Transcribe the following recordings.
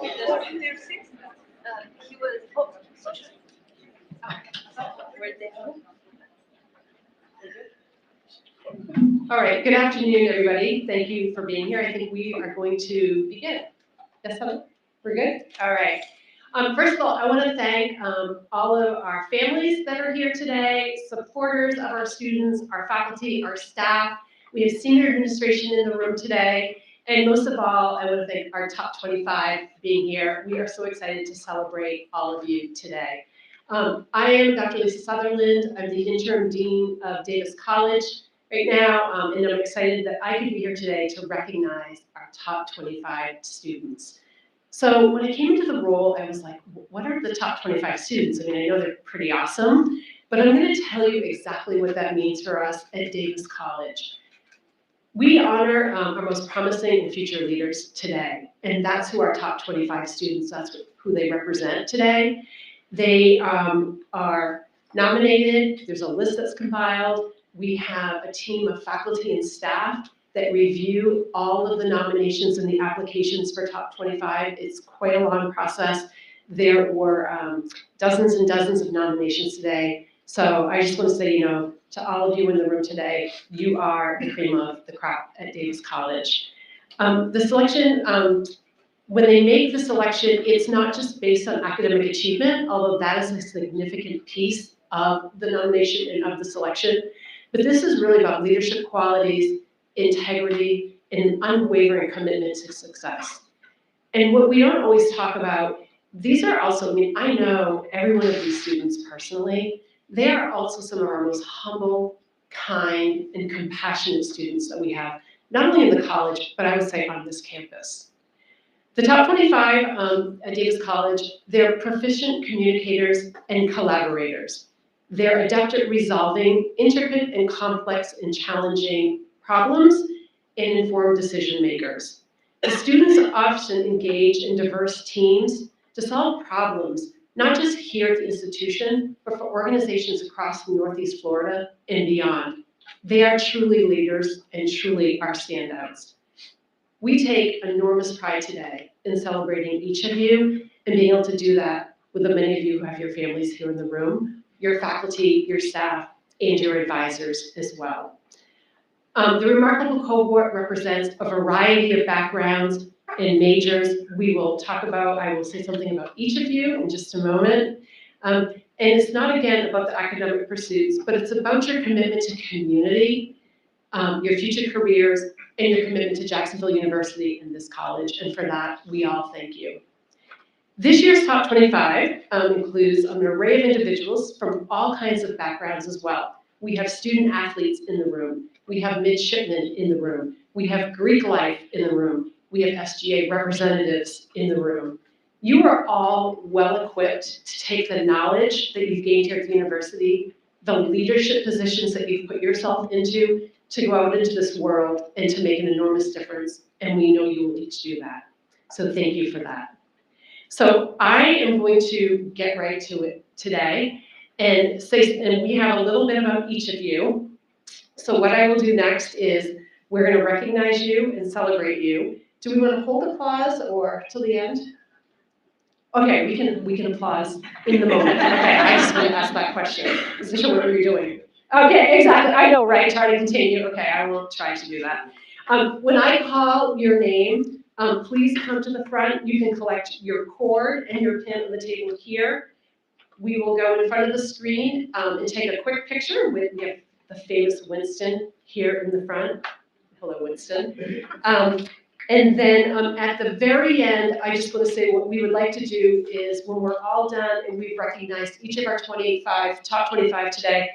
He was social. Where they All right, good afternoon, everybody. Thank you for being here. I think we are going to begin. Yes, Helen? We're good? All right. First of all, I want to thank all of our families that are here today, supporters of our students, our faculty, our staff. We have senior administration in the room today. And most of all, I want to thank our top 25 being here. We are so excited to celebrate all of you today. I am Dr. Lisa Sutherland. I'm the interim dean of Davis College right now, and I'm excited that I could be here today to recognize our top 25 students. So when I came into the role, I was like, what are the top 25 students? I mean, I know they're pretty awesome, but I'm going to tell you exactly what that means for us at Davis College. We honor our most promising and future leaders today, and that's who our top 25 students, that's who they represent today. They are nominated, there's a list that's compiled. We have a team of faculty and staff that review all of the nominations and the applications for top 25. It's quite a long process. There were dozens and dozens of nominations today. So I just want to say, to all of you in the room today, you are the cream of the crop at Davis College. The selection, when they make the selection, it's not just based on academic achievement, although that is a significant piece of the nomination and of the selection. But this is really about leadership qualities, integrity, and an unwavering commitment to success. And what we don't always talk about, these are also, I know every one of these students personally. They are also some of our most humble, kind, and compassionate students that we have, not only in the college, but I would say on this campus. The top 25 at Davis College, they're proficient communicators and collaborators. They're adept at resolving intricate and complex and challenging problems and informed decision makers. The students often engage in diverse teams to solve problems, not just here at the institution, but for organizations across Northeast Florida and beyond. They are truly leaders and truly are standouts. We take enormous pride today in celebrating each of you and being able to do that with the many of you who have your families here in the room, your faculty, your staff, and your advisors as well. The remarkable cohort represents a variety of backgrounds and majors. I will say something about each of you in just a moment. And it's not, again, about the academic pursuits, but it's about your commitment to community, your future careers, and your commitment to Jacksonville University and this college. And for that, we all thank you. This year's top 25 includes an array of individuals from all kinds of backgrounds as well. We have student athletes in the room. We have midshipmen in the room. We have Greek life in the room. We have SGA representatives in the room. You are all well equipped to take the knowledge that you've gained here at the university, the leadership positions that you've put yourself into, to go out into this world and to make an enormous difference. And we know you will each do that. So thank you for that. So I am going to get right to it today and we have a little bit about each of you. So what I will do next is we're going to recognize you and celebrate you. Do we want to hold applause or till the end? Okay, we can applause in the moment. Okay, I just want to ask that question. Isn't sure what you're doing. Okay, exactly. I know, right? Try to contain you. Okay, I will try to do that. When I call your name, please come to the front. You can collect your cord and your pin on the table here. We will go in front of the screen and take a quick picture with the famous Winston here in the front. Hello, Winston. And then at the very end, I just want to say what we would like to do is when we're all done and we've recognized each of our top 25 today,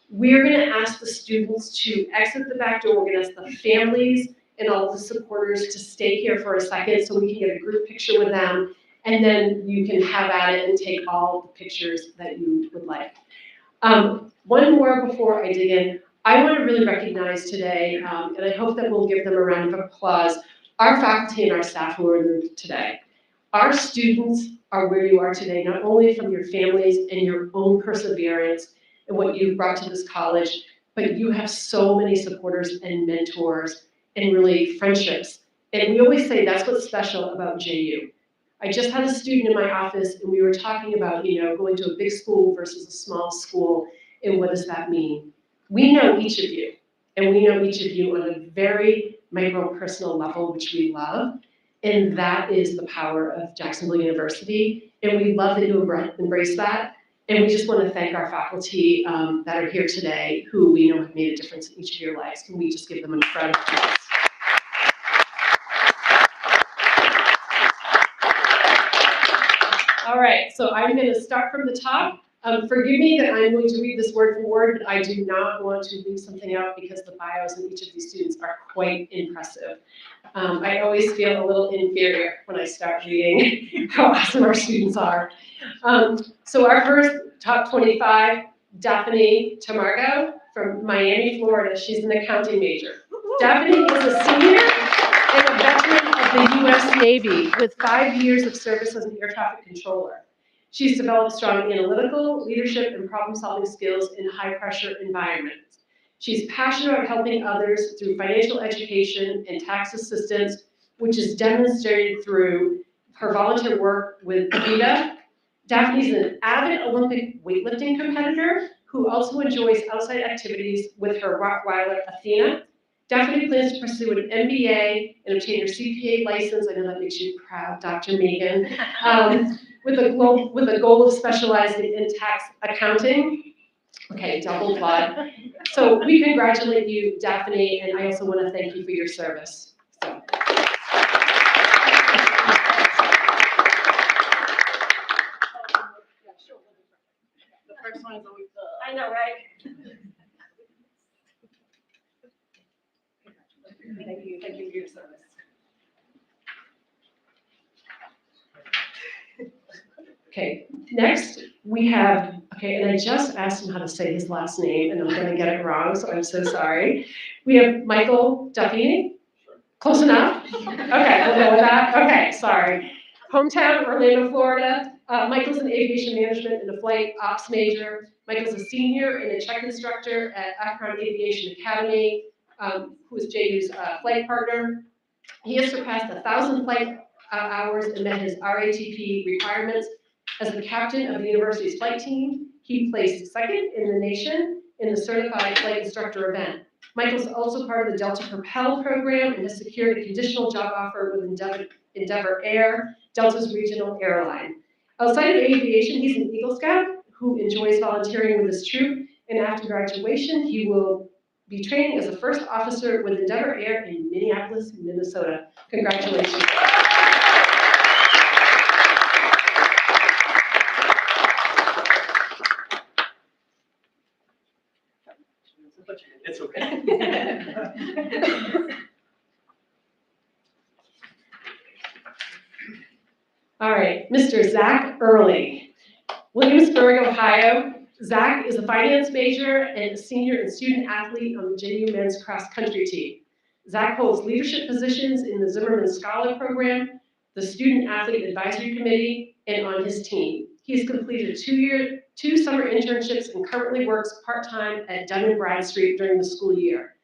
we're going to ask the students to exit the back door. We're going to ask the families and all the supporters to stay here for a second so we can get a group picture with them. And then you can have at it and take all the pictures that you would like. One more before I dig in. I want to really recognize today, and I hope that we'll give them a round of applause, our faculty and our staff who are in the room today. Our students are where you are today, not only from your families and your own perseverance and what you've brought to this college, but you have so many supporters and mentors and really friendships. And we always say that's what's special about JU. I just had a student in my office and we were talking about, going to a big school versus a small school and what does that mean? We know each of you and we know each of you on a very micro personal level, which we love. And that is the power of Jacksonville University. And we love that you embrace that. And we just want to thank our faculty that are here today who we know have made a difference in each of your lives. Can we just give them a round of applause? All right, so I'm going to start from the top. Forgive me that I'm going to read this word for word, but I do not want to leave something out because the bios of each of these students are quite impressive. I always feel a little inferior when I start reading how awesome our students are. So our first top 25, Daphne Tamargo from Miami, Florida. She's an accounting major. Daphne is a senior and a veteran of the U.S. Navy with 5 years of service as an air traffic controller. She's developed strong analytical, leadership, and problem-solving skills in high-pressure environments. She's passionate about helping others through financial education and tax assistance, which is demonstrated through her volunteer work with VITA. Daphne's an avid Olympic weightlifting competitor who also enjoys outside activities with her Rottweiler Athena. Daphne plans to pursue an MBA and obtain her CPA license. I know that makes you proud, Dr. Megan, with a goal of specializing in tax accounting. Okay, double applaud. So we congratulate you, Daphne, and I also want to thank you for your service. So. The first one is always I know, right? Thank you for your service. Okay, next we have, and I just asked him how to say his last name, and I'm going to get it wrong, so I'm so sorry. We have Michael Duffy. Close enough? Okay, we'll go with that. Okay, sorry. Hometown, Orlando, Florida. Michael's an aviation management and a flight ops major. Michael's a senior and a check instructor at Akron Aviation Academy, who is JU's flight partner. He has surpassed 1,000 flight hours and met his RATP requirements. As the captain of the university's flight team, he placed second in the nation in the certified flight instructor event. Michael's also part of the Delta Propel program and has secured a conditional job offer with Endeavor Air, Delta's regional airline. Outside of aviation, he's an Eagle Scout who enjoys volunteering with his troop, and after graduation, he will be training as a first officer with Endeavor Air in Minneapolis, Minnesota. Congratulations. It's okay. All right, Mr. Zach Early, Williamsburg, Ohio. Zach is a finance major and a senior and student athlete on the JU men's cross country team. Zach holds leadership positions in the Zimmerman Scholar Program, the Student Athlete Advisory Committee, and on his team. He has completed two summer internships and currently works part-time at Dun & Bradstreet during the school year.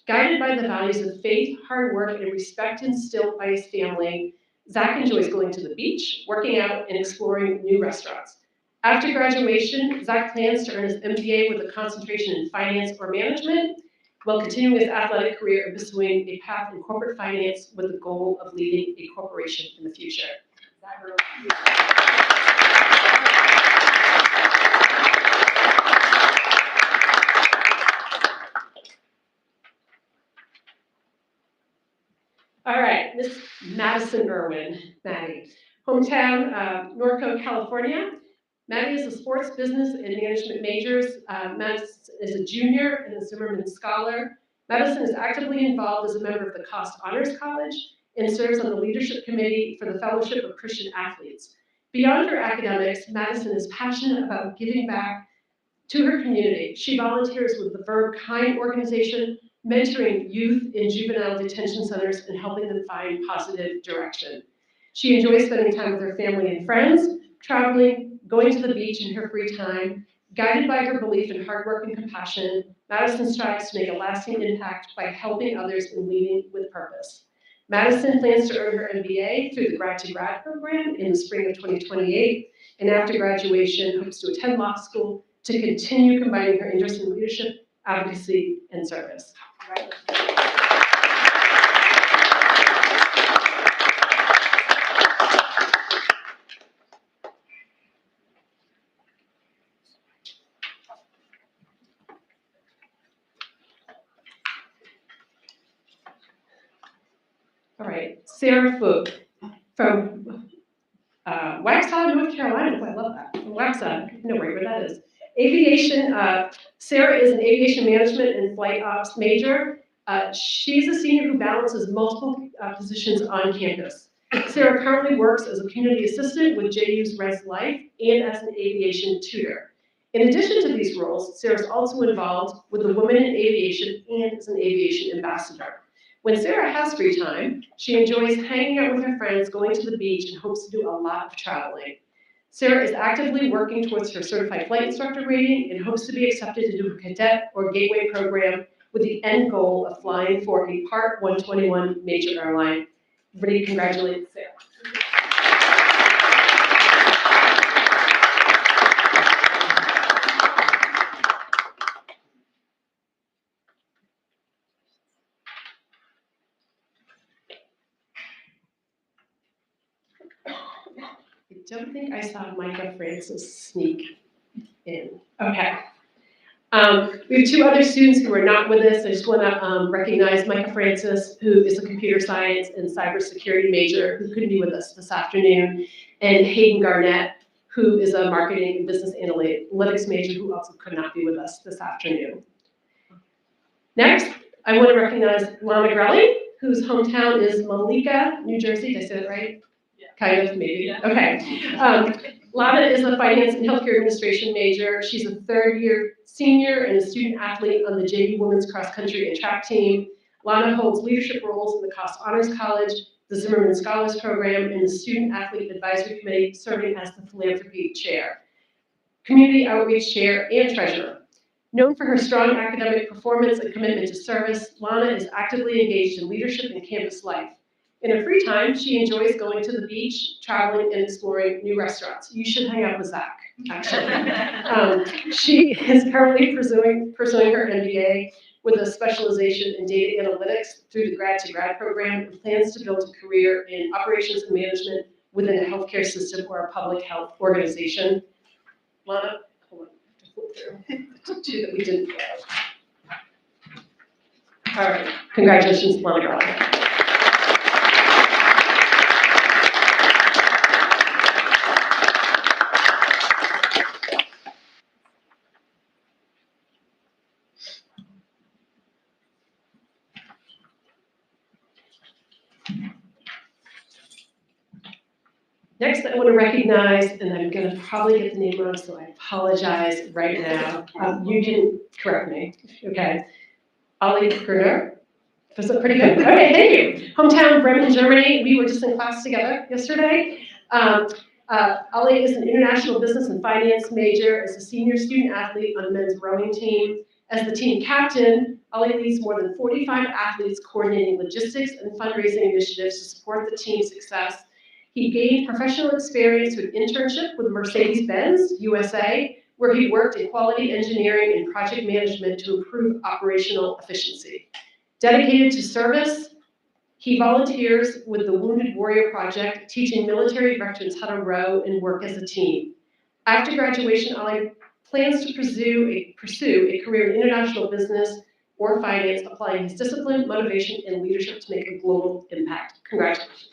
Guided by the values of faith, hard work, and respect instilled by his family, Zach enjoys going to the beach, working out, and exploring new restaurants. After graduation, Zach plans to earn his MBA with a concentration in finance or management, while continuing his athletic career and pursuing a path in corporate finance with the goal of leading a corporation in the future. All right, Miss Madison Irwin, Maddie. Hometown, Norco, California. Maddie is a sports business and management majors. Madison is a junior and a Zimmerman Scholar. Madison is actively involved as a member of the Cost Honors College and serves on the leadership committee for the Fellowship of Christian Athletes. Beyond her academics, Madison is passionate about giving back to her community. She volunteers with the Verb Kind organization, mentoring youth in juvenile detention centers and helping them find positive direction. She enjoys spending time with her family and friends, traveling, going to the beach in her free time. Guided by her belief in hard work and compassion, Madison strives to make a lasting impact by helping others and leading with purpose. Madison plans to earn her MBA through the grad-to-grad program in the spring of 2028, and after graduation, hopes to attend law school to continue combining her interest in leadership, advocacy, and service. All right, Sarah Fook from Waxhaw, North Carolina. Oh, I love that. Waxhaw, no worry where that is. Aviation, Sarah is an aviation management and flight ops major. She's a senior who balances multiple positions on campus. Sarah currently works as a community assistant with JU's Res Life and as an aviation tutor. In addition to these roles, Sarah is also involved with the Women in Aviation and is an aviation ambassador. When Sarah has free time, she enjoys hanging out with her friends, going to the beach, and hopes to do a lot of traveling. Sarah is actively working towards her certified flight instructor rating and hopes to be accepted into a cadet or gateway program with the end goal of flying for a Part 121 major airline. Everybody congratulate Sarah. I don't think I saw Micah Francis sneak in. Okay. We have two other students who are not with us. I just want to recognize Micah Francis, who is a computer science and cybersecurity major who couldn't be with us this afternoon, and Hayden Garnett, who is a marketing and business analytics major who also could not be with us this afternoon. Next, I want to recognize Lana Grelli, whose hometown is Malika, New Jersey. Did I say that right? Kind of, maybe. Yeah. Okay. Lana is a finance and healthcare administration major. She's a third-year senior and a student athlete on the JV Women's Cross Country and Track team. Lana holds leadership roles in the Cost Honors College, the Zimmerman Scholars Program, and the Student Athlete Advisory Committee, serving as the Philanthropy Chair, Community Outreach Chair, and Treasurer. Known for her strong academic performance and commitment to service, Lana is actively engaged in leadership and campus life. In her free time, she enjoys going to the beach, traveling, and exploring new restaurants. You should hang out with Zach, actually. She is currently pursuing her MBA with a specialization in data analytics through the grad-to-grad program and plans to build a career in operations and management within a healthcare system or a public health organization. Lana, hold on, to flip through two that we didn't get. All right, congratulations, Lana Garland. Next, I want to recognize, and I'm going to probably get the name wrong, so I apologize right now. You can correct me, okay? Ali Gerner. That's pretty good. Okay, thank you. Hometown, Bremen, Germany. We were just in class together yesterday. Ali is an international business and finance major, is a senior student athlete on the men's rowing team. As the team captain, Ali leads more than 45 athletes coordinating logistics and fundraising initiatives to support the team's success. He gained professional experience with internship with Mercedes-Benz USA, where he worked in quality engineering and project management to improve operational efficiency. Dedicated to service, he volunteers with the Wounded Warrior Project, teaching military veterans how to row and work as a team. After graduation, Ali plans to pursue a career in international business or finance, applying his discipline, motivation, and leadership to make a global impact. Congratulations.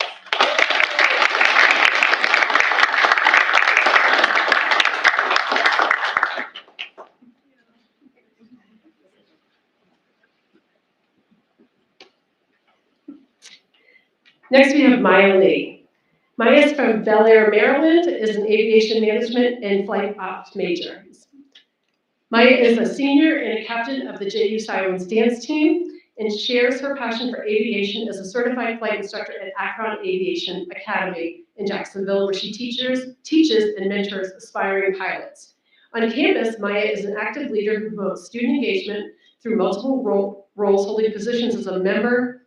Next, we have Maya Lee. Maya is from Bel Air, Maryland, is an aviation management and flight ops major. Maya is a senior and a captain of the JU Sirens dance team and shares her passion for aviation as a certified flight instructor at Akron Aviation Academy in Jacksonville, where she teaches and mentors aspiring pilots. On campus, Maya is an active leader who promotes student engagement through multiple roles, holding positions as a member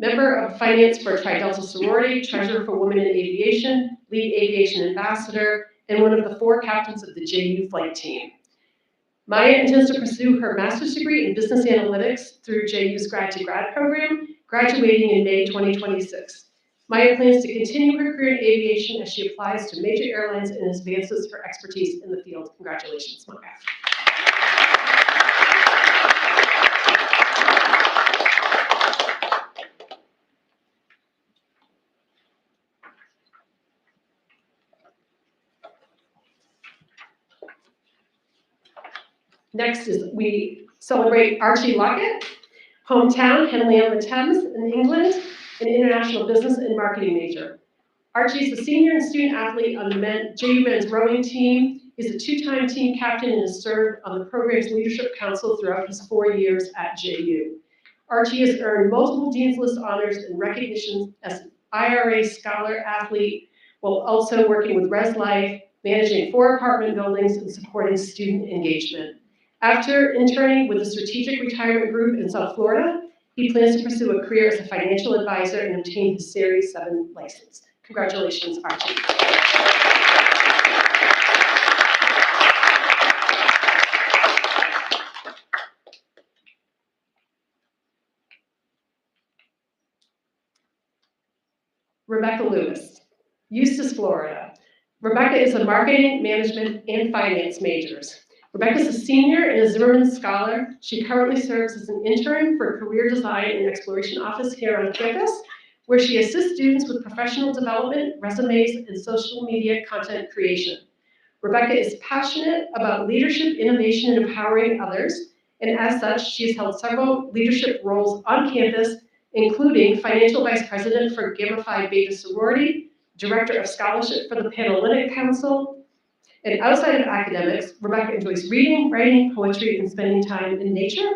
member of finance for Tri Delta sorority, treasurer for Women in Aviation, lead aviation ambassador, and one of the 4 captains of the JU flight team. Maya intends to pursue her master's degree in business analytics through JU's grad-to-grad program, graduating in May 2026. Maya plans to continue her career in aviation as she applies to major airlines and advances her expertise in the field. Congratulations, Maya. Next is we celebrate Archie Lockett, hometown Henley-on-the-Thames in England, an international business and marketing major. Archie is a senior and student athlete on the JU men's rowing team. He's a 2-time team captain and has served on the program's leadership council throughout his 4 years at JU. Archie has earned multiple Dean's List honors and recognitions as an IRA scholar athlete, while also working with Res Life, managing 4 apartment buildings and supporting student engagement. After interning with the Strategic Retirement Group in South Florida, he plans to pursue a career as a financial advisor and obtain his Series 7 license. Congratulations, Archie. Rebecca Lewis, Eustis, Florida. Rebecca is a marketing, management, and finance majors. Rebecca is a senior and a Zimmerman Scholar. She currently serves as an intern for Career Design and Exploration Office here on campus, where she assists students with professional development, resumes, and social media content creation. Rebecca is passionate about leadership, innovation, and empowering others, and as such, she has held several leadership roles on campus, including Financial Vice President for Gamma Phi Beta Sorority, Director of Scholarship for the Panhellenic Council. And outside of academics, Rebecca enjoys reading, writing, poetry, and spending time in nature.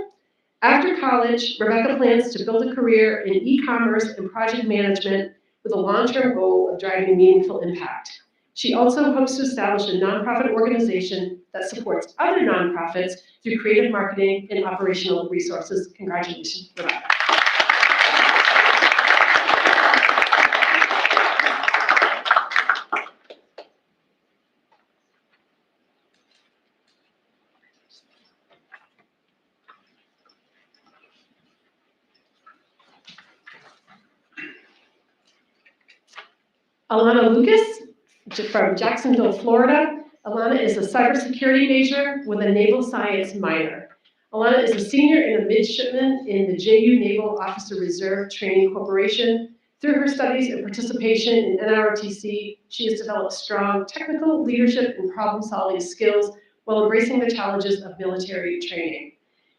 After college, Rebecca plans to build a career in e-commerce and project management with a long-term goal of driving meaningful impact. She also hopes to establish a nonprofit organization that supports other nonprofits through creative marketing and operational resources. Congratulations, Rebecca. Alana Lucas from Jacksonville, Florida. Alana is a cybersecurity major with a naval science minor. Alana is a senior and a midshipman in the JU Naval Officer Reserve Training Corporation. Through her studies and participation in NROTC, she has developed strong technical leadership and problem-solving skills while embracing the challenges of military training.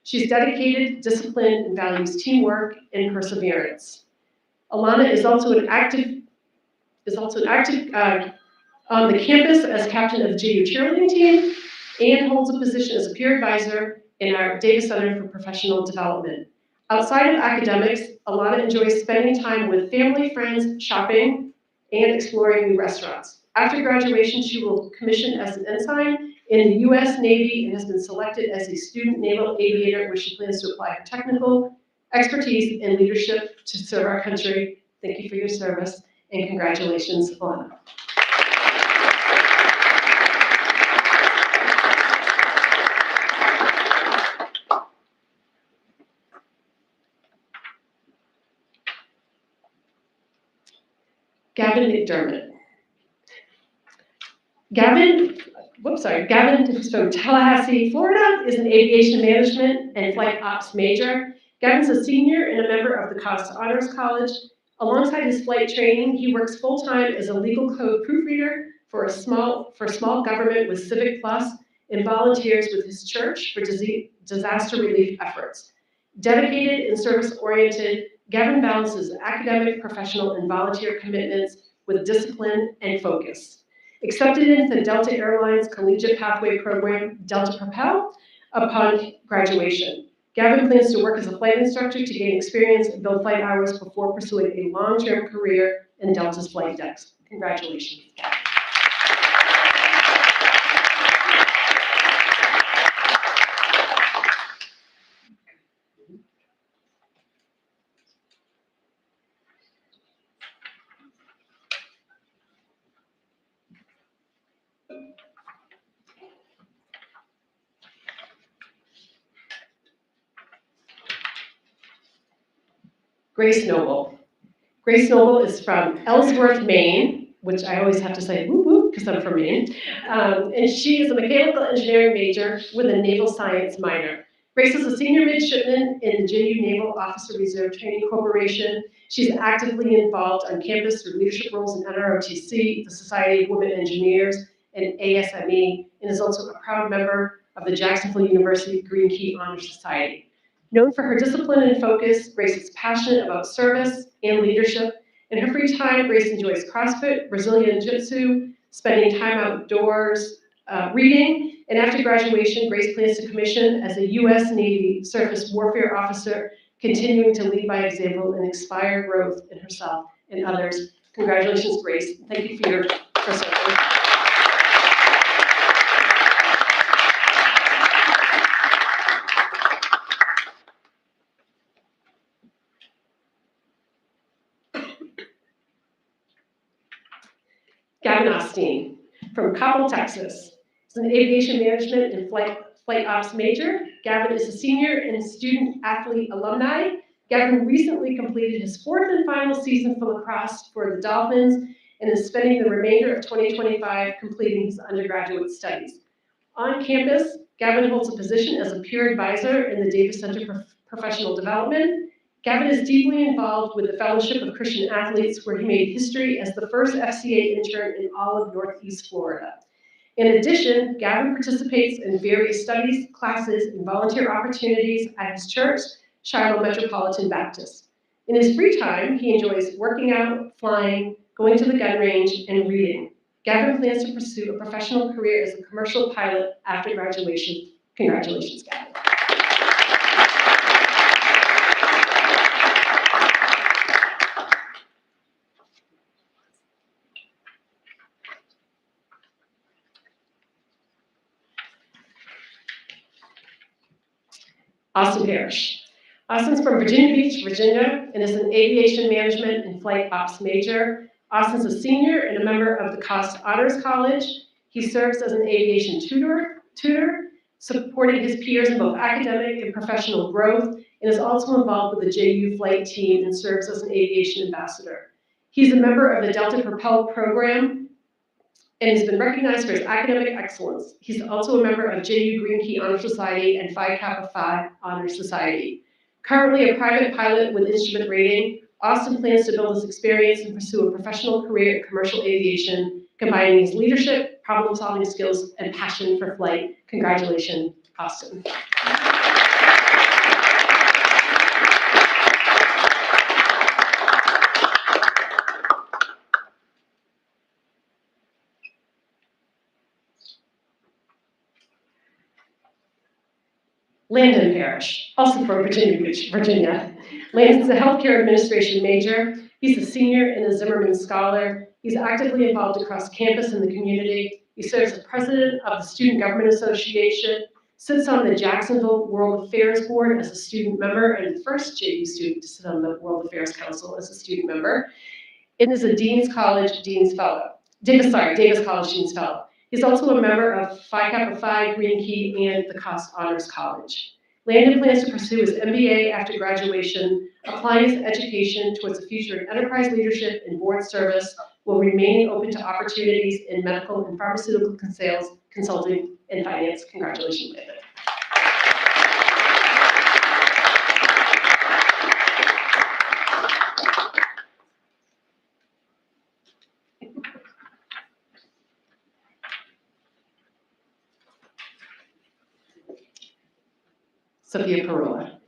She's dedicated, disciplined, and values teamwork and perseverance. Alana is also an active on the campus as captain of the JU cheerleading team and holds a position as a peer advisor in our Data Center for Professional Development. Outside of academics, Alana enjoys spending time with family, friends, shopping, and exploring new restaurants. After graduation, she will commission as an ensign in the U.S. Navy and has been selected as a student naval aviator, where she plans to apply her technical expertise and leadership to serve our country. Thank you for your service. And congratulations, Alana. Gavin McDermott. Gavin is from Tallahassee, Florida, is an aviation management and flight ops major. Gavin's a senior and a member of the Costa Honors College. Alongside his flight training, he works full-time as a legal code proofreader for small government with Civic Plus and volunteers with his church for disaster relief efforts. Dedicated and service-oriented, Gavin balances academic, professional, and volunteer commitments with discipline and focus. Accepted into the Delta Airlines Collegiate Pathway Program, Delta Propel, upon graduation. Gavin plans to work as a flight instructor to gain experience and build flight hours before pursuing a long-term career in Delta's flight decks. Congratulations, Gavin. Grace Noble. Grace Noble is from Ellsworth, Maine, which I always have to say whoop whoop because I'm from Maine. And she is a mechanical engineering major with a naval science minor. Grace is a senior midshipman in the JU Naval Officer Reserve Training Corporation. She's actively involved on campus through leadership roles in NROTC, the Society of Women Engineers, and ASME, and is also a proud member of the Jacksonville University Green Key Honor Society. Known for her discipline and focus, Grace is passionate about service and leadership. In her free time, Grace enjoys CrossFit, Brazilian Jiu-Jitsu, spending time outdoors, reading, and after graduation, Grace plans to commission as a U.S. Navy Surface Warfare Officer, continuing to lead by example and inspire growth in herself and others. Congratulations, Grace. Thank you for serving. Gavin Osteen from Coppell, Texas. He's an aviation management and flight ops major. Gavin is a senior and student athlete alumni. Gavin recently completed his 4th and final season for lacrosse for the Dolphins and is spending the remainder of 2025 completing his undergraduate studies. On campus, Gavin holds a position as a peer advisor in the Davis Center for Professional Development. Gavin is deeply involved with the Fellowship of Christian Athletes, where he made history as the first FCA intern in all of Northeast Florida. In addition, Gavin participates in various studies, classes, and volunteer opportunities at his church, Shiloh Metropolitan Baptist. In his free time, he enjoys working out, flying, going to the gun range, and reading. Gavin plans to pursue a professional career as a commercial pilot after graduation. Congratulations, Gavin. Austin Parrish. Austin's from Virginia Beach, Virginia, and is an aviation management and flight ops major. Austin's a senior and a member of the Cost Honors College. He serves as an aviation tutor, supporting his peers in both academic and professional growth, and is also involved with the JU flight team and serves as an aviation ambassador. He's a member of the Delta Propel program and has been recognized for his academic excellence. He's also a member of JU Green Key Honor Society and Phi Kappa Phi Honor Society. Currently a private pilot with instrument rating, Austin plans to build his experience and pursue a professional career in commercial aviation, combining his leadership, problem-solving skills, and passion for flight. Congratulations, Austin. Landon Parrish, also from Virginia Beach, Virginia. Landon's a healthcare administration major. He's a senior and a Zimmerman Scholar. He's actively involved across campus and the community. He serves as president of the Student Government Association, sits on the Jacksonville World Affairs Board as a student member, and the first JU student to sit on the World Affairs Council as a student member, and is a Davis College Dean's Fellow. He's also a member of Phi Kappa Phi, Green Key, and the Cost Honors College. Landon plans to pursue his MBA after graduation, applying his education towards a future in enterprise leadership and board service, while remaining open to opportunities in medical and pharmaceutical sales, consulting, and finance. Congratulations, Landon. Sophia Parola.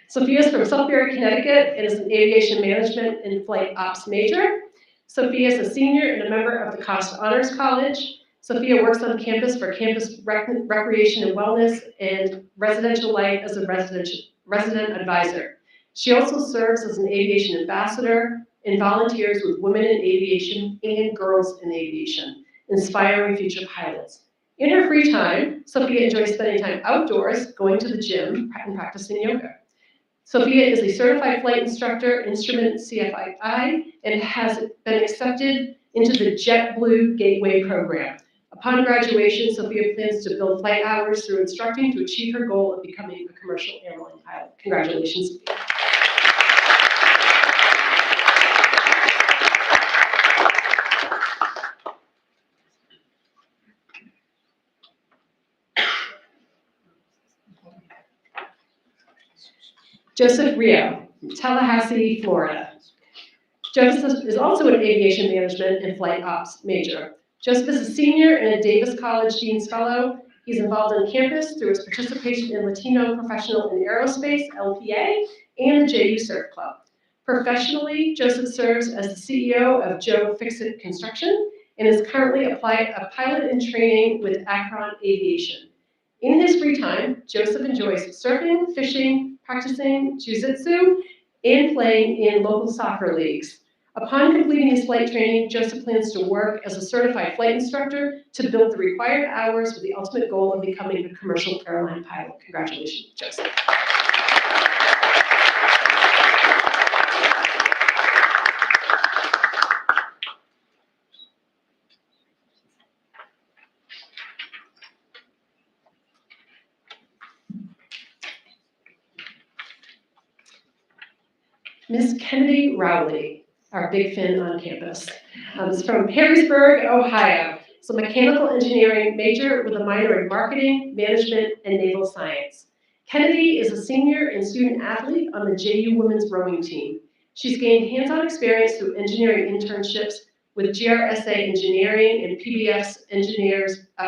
Sophia is from Sudbury, Connecticut, and is an aviation management and flight ops major. Sophia is a senior and a member of the Cost Honors College. Sophia works on campus for campus recreation and wellness and residential life as a resident advisor. She also serves as an aviation ambassador and volunteers with Women in Aviation and Girls in Aviation, inspiring future pilots. In her free time, Sophia enjoys spending time outdoors, going to the gym, and practicing yoga. Sophia is a certified flight instructor, instrument CFI, and has been accepted into the JetBlue Gateway program. Upon graduation, Sophia plans to build flight hours through instructing to achieve her goal of becoming a commercial airline pilot. Congratulations, Sophia. Joseph Rio, Tallahassee, Florida. Joseph is also an aviation management and flight ops major. Joseph is a senior and a Davis College Dean's Fellow. He's involved on campus through his participation in Latino Professional in Aerospace, LPA, and the JU Surf Club. Professionally, Joseph serves as the CEO of Joe Fixit Construction and is currently a pilot in training with Akron Aviation. In his free time, Joseph enjoys surfing, fishing, practicing jiu-jitsu, and playing in local soccer leagues. Upon completing his flight training, Joseph plans to work as a certified flight instructor to build the required hours with the ultimate goal of becoming a commercial airline pilot. Congratulations, Joseph. Miss Kennedy Rowley, our big fin on campus, is from Perrysburg, Ohio. It's a mechanical engineering major with a minor in marketing, management, and naval science. Kennedy is a senior and student athlete on the JU women's rowing team. She's gained hands-on experience through engineering internships with GRSA Engineering and PBS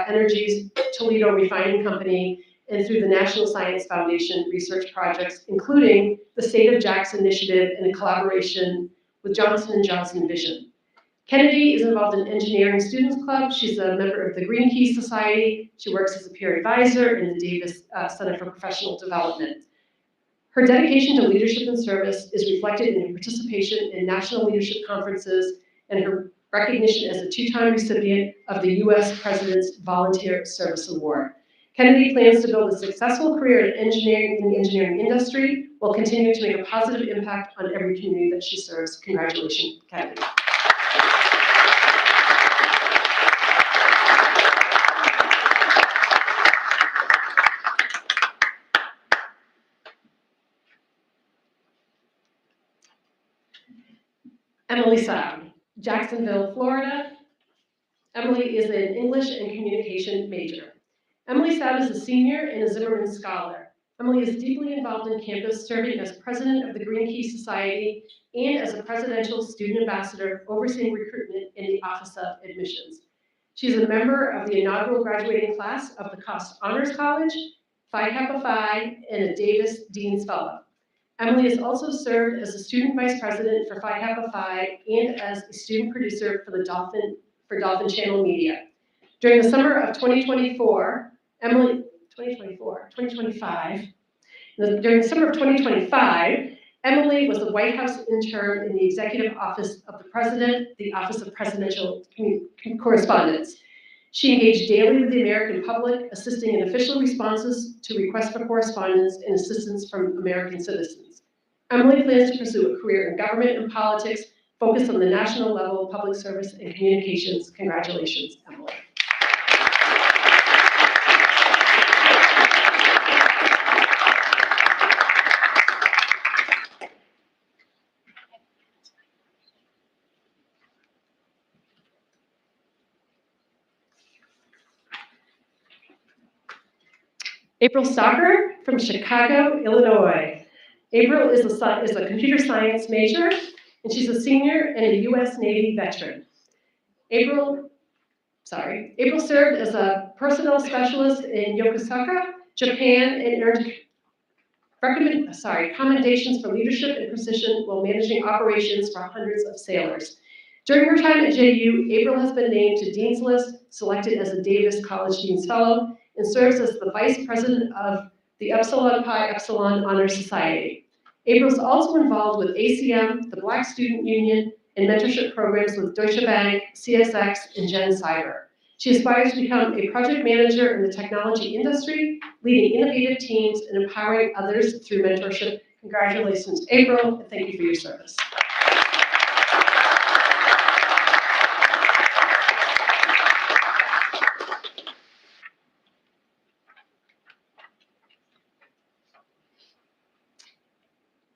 Energy's Toledo Refining Company, and through the National Science Foundation research projects, including the State of Jackson Initiative and a collaboration with Johnson & Johnson Vision. Kennedy is involved in Engineering Students Club. She's a member of the Green Key Society. She works as a peer advisor in the Davis Center for Professional Development. Her dedication to leadership and service is reflected in her participation in national leadership conferences and her recognition as a two-time recipient of the U.S. President's Volunteer Service Award. Kennedy plans to build a successful career in the engineering industry while continuing to make a positive impact on every community that she serves. Congratulations, Kennedy. Emily Saab, Jacksonville, Florida. Emily is an English and communication major. Emily Saab is a senior and a Zimmerman Scholar. Emily is deeply involved in campus, serving as president of the Green Key Society and as a presidential student ambassador overseeing recruitment in the Office of Admissions. She's a member of the inaugural graduating class of the Cost Honors College, Phi Kappa Phi, and a Davis Dean's Fellow. Emily has also served as a student vice president for Phi Kappa Phi and as a student producer for Dolphin Channel Media. During the summer of 2025, during the summer of 2025, Emily was the White House intern in the Executive Office of the President, the Office of Presidential Correspondence. She engaged daily with the American public, assisting in official responses to requests for correspondence and assistance from American citizens. Emily plans to pursue a career in government and politics, focused on the national level of public service and communications. Congratulations, Emily. April Stocker from Chicago, Illinois. April is a computer science major, and she's a senior and a U.S. Navy veteran. April served as a personnel specialist in Yokosuka, Japan, and earned commendations for leadership and precision while managing operations for hundreds of sailors. During her time at JU, April has been named to Dean's List, selected as a Davis College Dean's Fellow, and serves as the Vice President of the Epsilon Pi Epsilon Honor Society. April is also involved with ACM, the Black Student Union, and mentorship programs with Deutsche Bank, CSX, and Gen Cyber. She aspires to become a project manager in the technology industry, leading innovative teams and empowering others through mentorship. Congratulations, April, and thank you for your service.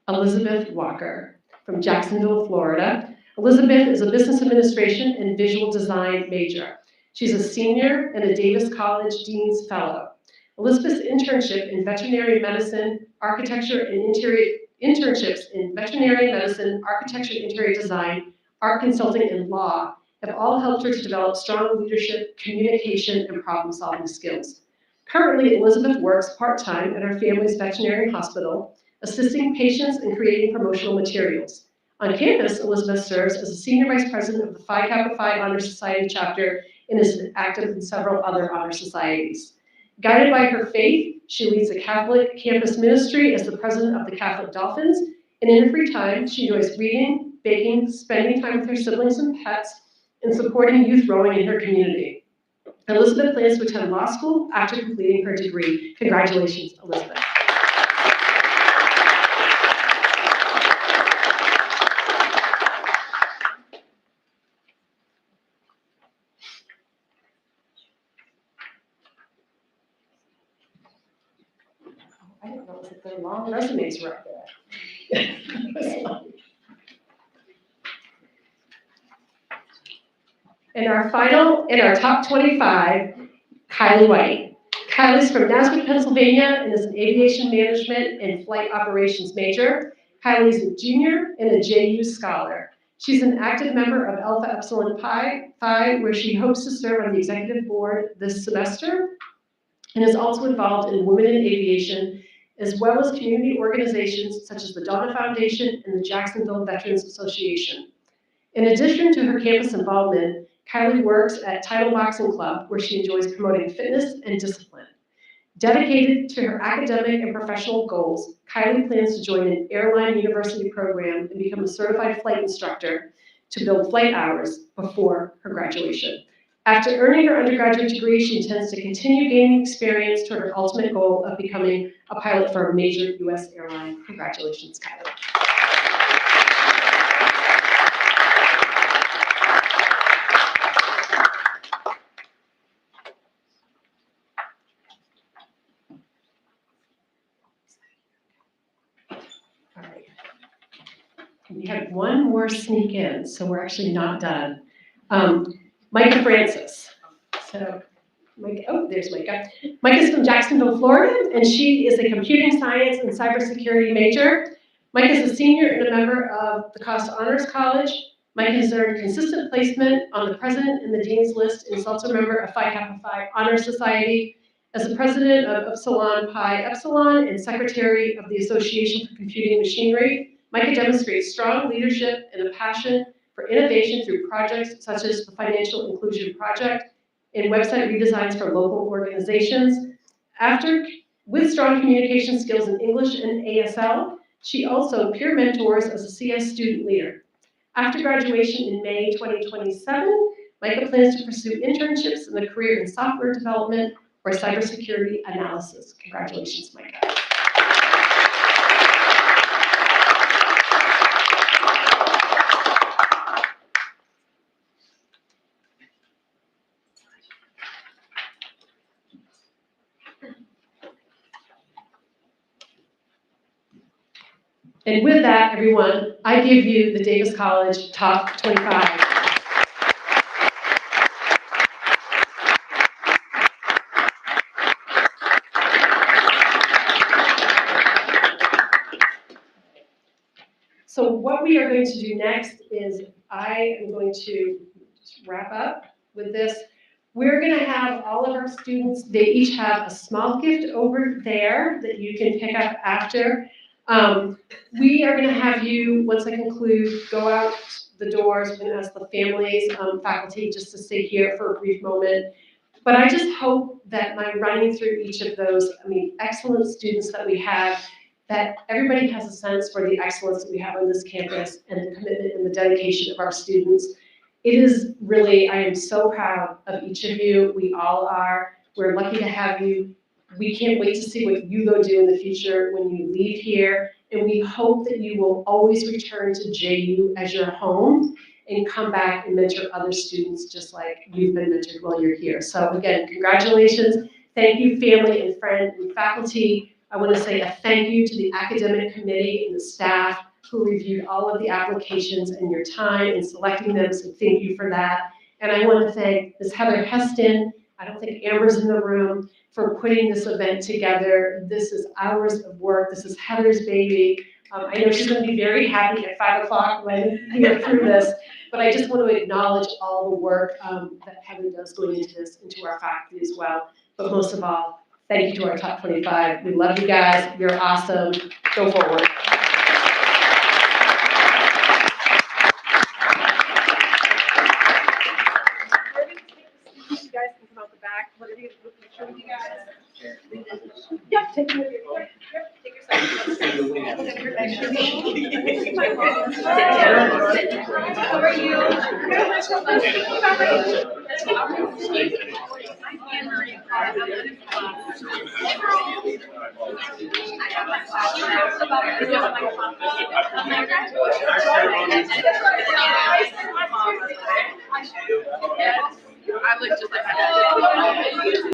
Elizabeth Walker from Jacksonville, Florida. Elizabeth is a business administration and visual design major. She's a senior and a Davis College Dean's Fellow. Elizabeth's internship in veterinary medicine, architecture, and internships in veterinary medicine, architecture, interior design, art consulting, and law have all helped her to develop strong leadership, communication, and problem-solving skills. Currently, Elizabeth works part-time at her family's veterinary hospital, assisting patients and creating promotional materials. On campus, Elizabeth serves as a senior vice president of the Phi Kappa Phi Honor Society chapter and is active in several other honor societies. Guided by her faith, she leads the Catholic campus ministry as the president of the Catholic Dolphins, and in her free time, she enjoys reading, baking, spending time with her siblings and pets, and supporting youth rowing in her community. Elizabeth plans to attend law school after completing her degree. Congratulations, Elizabeth. I didn't realize that their long resumes were up there. And our top 25, Kylie White. Kylie's from Nazareth, Pennsylvania, and is an aviation management and flight operations major. Kylie is a junior and a JU scholar. She's an active member of Alpha Epsilon Pi, where she hopes to serve on the executive board this semester, and is also involved in Women in Aviation, as well as community organizations such as the Donna Foundation and the Jacksonville Veterans Association. In addition to her campus involvement, Kylie works at Title Boxing Club, where she enjoys promoting fitness and discipline. Dedicated to her academic and professional goals, Kylie plans to join an airline university program and become a certified flight instructor to build flight hours before her graduation. After earning her undergraduate degree, she intends to continue gaining experience toward her ultimate goal of becoming a pilot for a major U.S. airline. Congratulations, Kylie. All right. We have one more sneak in, so we're actually not done. Micah Francis. So, there's Micah. Micah's from Jacksonville, Florida, and she is a computing science and cybersecurity major. Micah is a senior and a member of the Costa Honors College. Micah has earned consistent placement on the president and the dean's list and is also a member of Phi Kappa Phi Honor Society. As the president of Epsilon Pi Epsilon and secretary of the Association for Computing Machinery, Micah demonstrates strong leadership and a passion for innovation through projects such as the Financial Inclusion Project and website redesigns for local organizations. With strong communication skills in English and ASL, she also peer mentors as a CS student leader. After graduation in May 2027, Micah plans to pursue internships in a career in software development or cybersecurity analysis. Congratulations, Micah. And with that, everyone, I give you the Davis College Top 25. So what we are going to do next is I am going to just wrap up with this. We're going to have all of our students, they each have a small gift over there that you can pick up after. We are going to have you, once I conclude, go out the doors. We're going to ask the families, faculty, just to stay here for a brief moment. But I just hope that my running through each of those, excellent students that we have, that everybody has a sense for the excellence that we have on this campus and the commitment and the dedication of our students. It is really, I am so proud of each of you. We all are. We're lucky to have you. We can't wait to see what you go do in the future when you leave here. And we hope that you will always return to JU as your home and come back and mentor other students just like you've been mentored while you're here. So again, congratulations. Thank you, family and friends and faculty. I want to say a thank you to the academic committee and the staff who reviewed all of the applications and your time in selecting them, so thank you for that. And I want to thank Ms. Heather Heston, I don't think Amber's in the room, for putting this event together. This is hours of work. This is Heather's baby. I know she's going to be very happy at 5 o'clock when we are through this, but I just want to acknowledge all the work that Heather does going into this, into our faculty as well. But most of all, thank you to our top 25. We love you guys. You're awesome. Go forward. You guys can come out the back. What are you going to picture with you guys? Yeah, take it with you. Take your side. How are you? I look just like